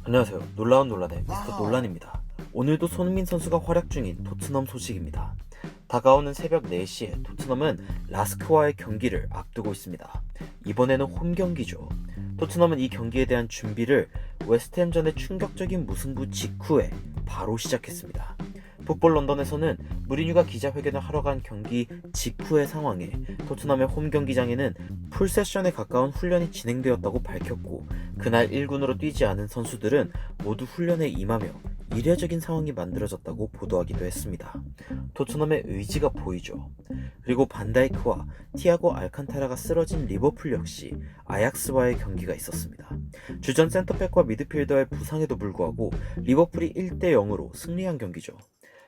안녕하세요. 놀라운 논란의 미스터 논란입니다. 오늘도 손흥민 선수가 활약 중인 토트넘 소식입니다. 다가오는 새벽 4시에 토트넘은 라스크와의 경기를 앞두고 있습니다. 이번에는 홈 경기죠. 토트넘은 이 경기에 대한 준비를 웨스트햄전의 충격적인 무승부 직후에 바로 시작했습니다. 풋볼 런던에서는 무리뉴가 기자회견을 하러 간 경기 직후의 상황에 토트넘의 홈 경기장에는 풀세션에 가까운 훈련이 진행되었다고 밝혔고, 그날 1군으로 뛰지 않은 선수들은 모두 훈련에 임하며 이례적인 상황이 만들어졌다고 보도하기도 했습니다. 토트넘의 의지가 보이죠. 그리고 반다이크와 티아고 알칸타라가 쓰러진 리버풀 역시 아약스와의 경기가 있었습니다. 주전 센터백과 미드필더의 부상에도 불구하고 리버풀이 1대0으로 승리한 경기죠.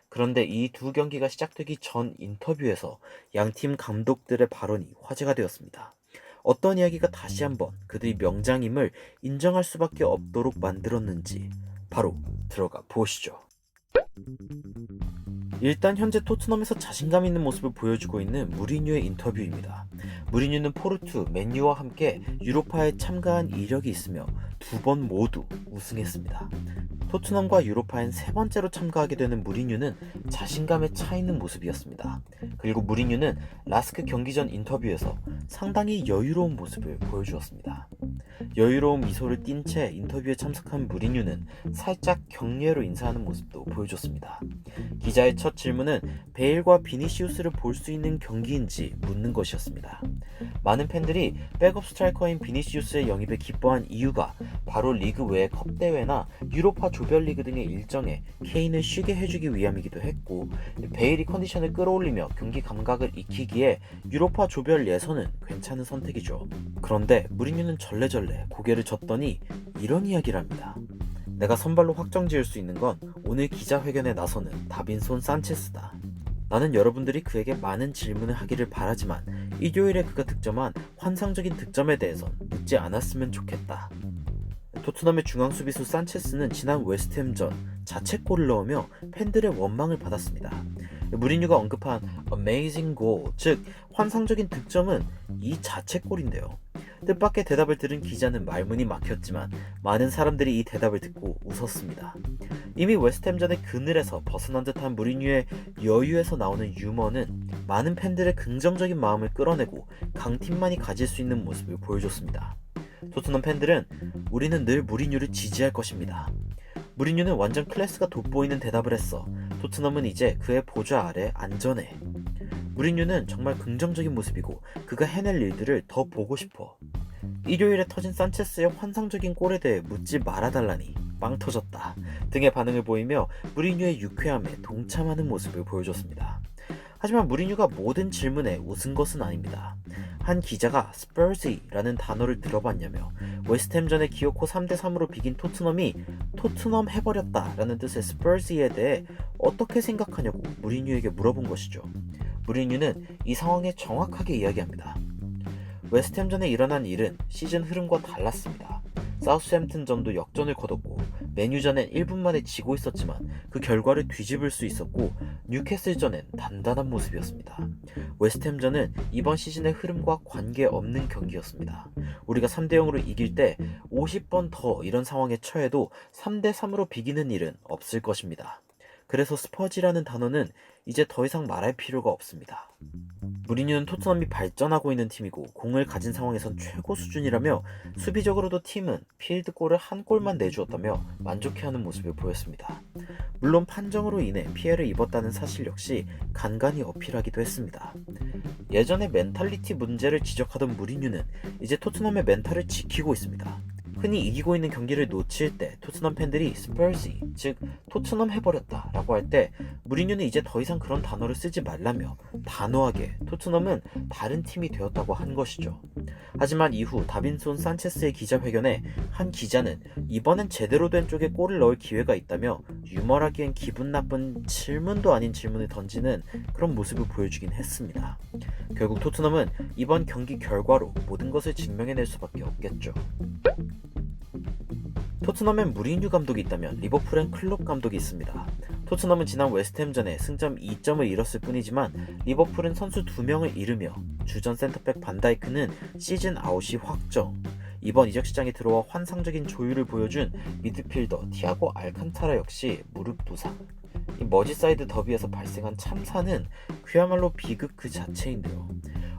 그런데 이 두 경기가 시작되기 전 인터뷰에서 양팀 감독들의 발언이 화제가 되었습니다. 어떤 이야기가 다시 한번 그들이 명장임을 인정할 수밖에 없도록 만들었는지 바로 들어가 보시죠. 일단 현재 토트넘에서 자신감 있는 모습을 보여주고 있는 무리뉴의 인터뷰입니다. 무리뉴는 포르투, 맨유와 함께 유로파에 참가한 이력이 있으며 2번 모두 우승했습니다. 토트넘과 유로파엔 3번째로 참가하게 되는 무리뉴는 자신감에 차 있는 모습이었습니다. 그리고 무리뉴는 라스크 경기 전 인터뷰에서 상당히 여유로운 모습을 보여주었습니다. 여유로운 미소를 띤 채 인터뷰에 참석한 무리뉴는 살짝 경례로 인사하는 모습도 보여줬습니다. 기자의 첫 질문은 베일과 비니시우스를 볼 수 있는 경기인지 묻는 것이었습니다. 많은 팬들이 백업 스트라이커인 비니시우스의 영입에 기뻐한 이유가 바로 리그 외의 컵대회나 유로파 조별리그 등의 일정에 케인을 쉬게 해주기 위함이기도 했고, 베일이 컨디션을 끌어올리며 경기 감각을 익히기에 유로파 조별 예선은 괜찮은 선택이죠. 그런데 무리뉴는 절레절레 고개를 젓더니 이런 이야기를 합니다. 내가 선발로 확정 지을 수 있는 건 오늘 기자회견에 나서는 다빈손 산체스다. 나는 여러분들이 그에게 많은 질문을 하기를 바라지만 일요일에 그가 득점한 환상적인 득점에 대해선 묻지 않았으면 좋겠다. 토트넘의 중앙 수비수 산체스는 지난 웨스트햄전 자책골을 넣으며 팬들의 원망을 받았습니다. 무리뉴가 언급한 Amazing Goal, 즉 환상적인 득점은 이 자책골인데요. 뜻밖의 대답을 들은 기자는 말문이 막혔지만 많은 사람들이 이 대답을 듣고 웃었습니다. 이미 웨스트햄전의 그늘에서 벗어난 듯한 무리뉴의 여유에서 나오는 유머는 많은 팬들의 긍정적인 마음을 끌어내고 강팀만이 가질 수 있는 모습을 보여줬습니다. 토트넘 팬들은 우리는 늘 무리뉴를 지지할 것입니다. 무리뉴는 완전 클래스가 돋보이는 대답을 했어. 토트넘은 이제 그의 보좌 아래 안전해. 무리뉴는 정말 긍정적인 모습이고 그가 해낼 일들을 더 보고 싶어. 일요일에 터진 산체스의 환상적인 골에 대해 묻지 말아달라니 빵 터졌다 등의 반응을 보이며 무리뉴의 유쾌함에 동참하는 모습을 보여줬습니다. 하지만 무리뉴가 모든 질문에 웃은 것은 아닙니다. 한 기자가 스퍼지라는 단어를 들어봤냐며 웨스트햄전에 기어코 3대3으로 비긴 토트넘이 토트넘 해버렸다 라는 뜻의 스퍼지에 대해 어떻게 생각하냐고 무리뉴에게 물어본 것이죠. 무리뉴는 이 상황에 정확하게 이야기합니다. 웨스트햄전에 일어난 일은 시즌 흐름과 달랐습니다. 사우스햄튼전도 역전을 거뒀고 맨유전엔 1분 만에 지고 있었지만 그 결과를 뒤집을 수 있었고 뉴캐슬전엔 단단한 모습이었습니다. 웨스트햄전은 이번 시즌의 흐름과 관계없는 경기였습니다. 우리가 3대0으로 이길 때 50번 더 이런 상황에 처해도 3대3으로 비기는 일은 없을 것입니다. 그래서 스퍼지라는 단어는 이제 더 이상 말할 필요가 없습니다. 무리뉴는 토트넘이 발전하고 있는 팀이고 공을 가진 상황에선 최고 수준이라며 수비적으로도 팀은 필드골을 한 골만 내주었다며 만족해하는 모습을 보였습니다. 물론 판정으로 인해 피해를 입었다는 사실 역시 간간히 어필하기도 했습니다. 예전에 멘탈리티 문제를 지적하던 무리뉴는 이제 토트넘의 멘탈을 지키고 있습니다. 흔히 이기고 있는 경기를 놓칠 때 토트넘 팬들이 스퍼지, 즉 토트넘 해버렸다 라고 할 때 무리뉴는 이제 더 이상 그런 단어를 쓰지 말라며 단호하게 토트넘은 다른 팀이 되었다고 한 것이죠. 하지만 이후 다빈손 산체스의 기자회견에 한 기자는 이번엔 제대로 된 쪽에 골을 넣을 기회가 있다며 유머라기엔 기분 나쁜 질문도 아닌 질문을 던지는 그런 모습을 보여주긴 했습니다. 결국 토트넘은 이번 경기 결과로 모든 것을 증명해낼 수밖에 없겠죠. 토트넘엔 무리뉴 감독이 있다면 리버풀엔 클롭 감독이 있습니다. 토트넘은 지난 웨스트햄전에 승점 2점을 잃었을 뿐이지만 리버풀은 선수 2명을 잃으며 주전 센터백 반다이크는 시즌 아웃이 확정. 이번 이적 시장에 들어와 환상적인 조율을 보여준 미드필더 티아고 알칸타라 역시 무릎 부상. 이 머지사이드 더비에서 발생한 참사는 그야말로 비극 그 자체인데요.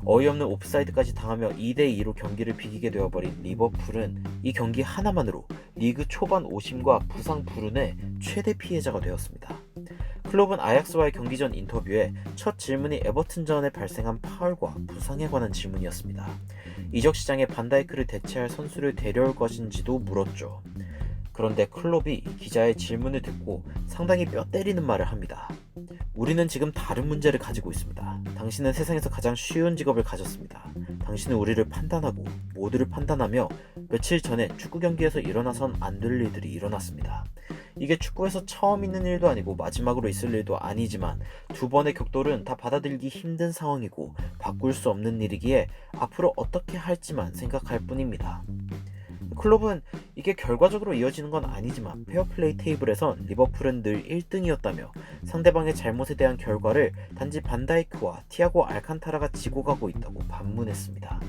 어이없는 옵사이드까지 당하며 2대2로 경기를 비기게 되어버린 리버풀은 이 경기 하나만으로 리그 초반 오심과 부상 불운의 최대 피해자가 되었습니다. 클롭은 아약스와의 경기 전 인터뷰에 첫 질문이 에버튼전에 발생한 파울과 부상에 관한 질문이었습니다. 이적 시장에 반다이크를 대체할 선수를 데려올 것인지도 물었죠. 그런데 클롭이 기자의 질문을 듣고 상당히 뼈 때리는 말을 합니다. 우리는 지금 다른 문제를 가지고 있습니다. 당신은 세상에서 가장 쉬운 직업을 가졌습니다. 당신은 우리를 판단하고 모두를 판단하며 며칠 전에 축구 경기에서 일어나선 안 될 일들이 일어났습니다. 이게 축구에서 처음 있는 일도 아니고 마지막으로 있을 일도 아니지만 두 번의 격돌은 다 받아들이기 힘든 상황이고 바꿀 수 없는 일이기에 앞으로 어떻게 할지만 생각할 뿐입니다. 클롭은 이게 결과적으로 이어지는 건 아니지만 페어플레이 테이블에선 리버풀은 늘 1등이었다며 상대방의 잘못에 대한 결과를 단지 반다이크와 티아고 알칸타라가 지고 가고 있다고 반문했습니다.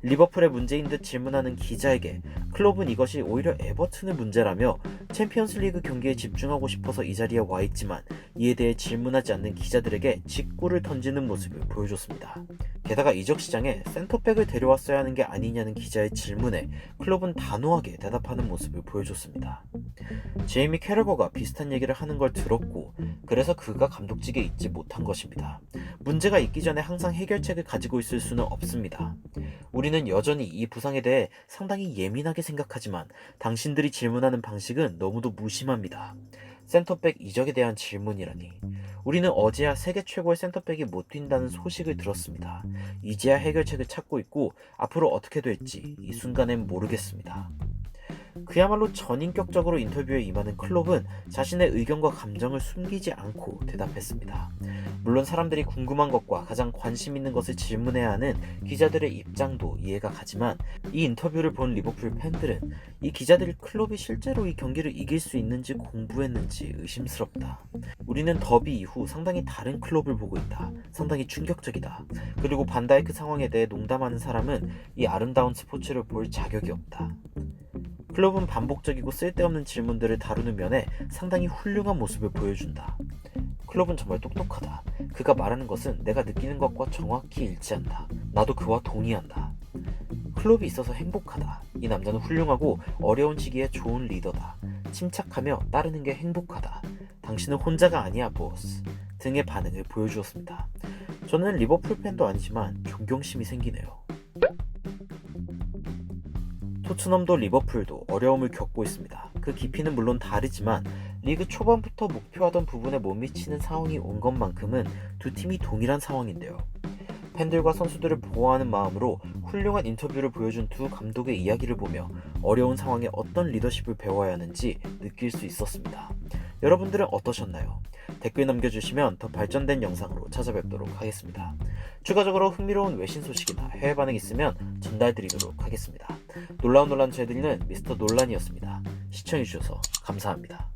리버풀의 문제인 듯 질문하는 기자에게 클롭은 이것이 오히려 에버튼의 문제라며 챔피언스리그 경기에 집중하고 싶어서 이 자리에 와 있지만 이에 대해 질문하지 않는 기자들에게 직구를 던지는 모습을 보여줬습니다. 게다가 이적 시장에 센터백을 데려왔어야 하는 게 아니냐는 기자의 질문에 클롭은 단호하게 대답하는 모습을 보여줬습니다. 제이미 캐러거가 비슷한 얘기를 하는 걸 들었고 그래서 그가 감독직에 있지 못한 것입니다. 문제가 있기 전에 항상 해결책을 가지고 있을 수는 없습니다. 우리는 여전히 이 부상에 대해 상당히 예민하게 생각하지만 당신들이 질문하는 방식은 너무도 무심합니다. 센터백 이적에 대한 질문이라니. 우리는 어제야 세계 최고의 센터백이 못 뛴다는 소식을 들었습니다. 이제야 해결책을 찾고 있고 앞으로 어떻게 될지 이 순간엔 모르겠습니다. 그야말로 전인격적으로 인터뷰에 임하는 클롭은 자신의 의견과 감정을 숨기지 않고 대답했습니다. 물론 사람들이 궁금한 것과 가장 관심 있는 것을 질문해야 하는 기자들의 입장도 이해가 가지만 이 인터뷰를 본 리버풀 팬들은 이 기자들이 클롭이 실제로 이 경기를 이길 수 있는지 공부했는지 의심스럽다. 우리는 더비 이후 상당히 다른 클롭을 보고 있다. 상당히 충격적이다. 그리고 반다이크 상황에 대해 농담하는 사람은 이 아름다운 스포츠를 볼 자격이 없다. 클롭은 반복적이고 쓸데없는 질문들을 다루는 면에 상당히 훌륭한 모습을 보여준다. 클롭은 정말 똑똑하다. 그가 말하는 것은 내가 느끼는 것과 정확히 일치한다. 나도 그와 동의한다. 클롭이 있어서 행복하다. 이 남자는 훌륭하고 어려운 시기에 좋은 리더다. 침착하며 따르는 게 행복하다. 당신은 혼자가 아니야, 보스. 등의 반응을 보여주었습니다. 저는 리버풀 팬도 아니지만 존경심이 생기네요. 토트넘도 리버풀도 어려움을 겪고 있습니다. 그 깊이는 물론 다르지만 리그 초반부터 목표하던 부분에 못 미치는 상황이 온 것만큼은 두 팀이 동일한 상황인데요. 팬들과 선수들을 보호하는 마음으로 훌륭한 인터뷰를 보여준 두 감독의 이야기를 보며 어려운 상황에 어떤 리더십을 배워야 하는지 느낄 수 있었습니다. 여러분들은 어떠셨나요? 댓글 남겨주시면 더 발전된 영상으로 찾아뵙도록 하겠습니다. 추가적으로 흥미로운 외신 소식이나 해외 반응 있으면 전달드리도록 하겠습니다. 놀라운 논란 저해드리는 미스터 논란이었습니다. 시청해주셔서 감사합니다.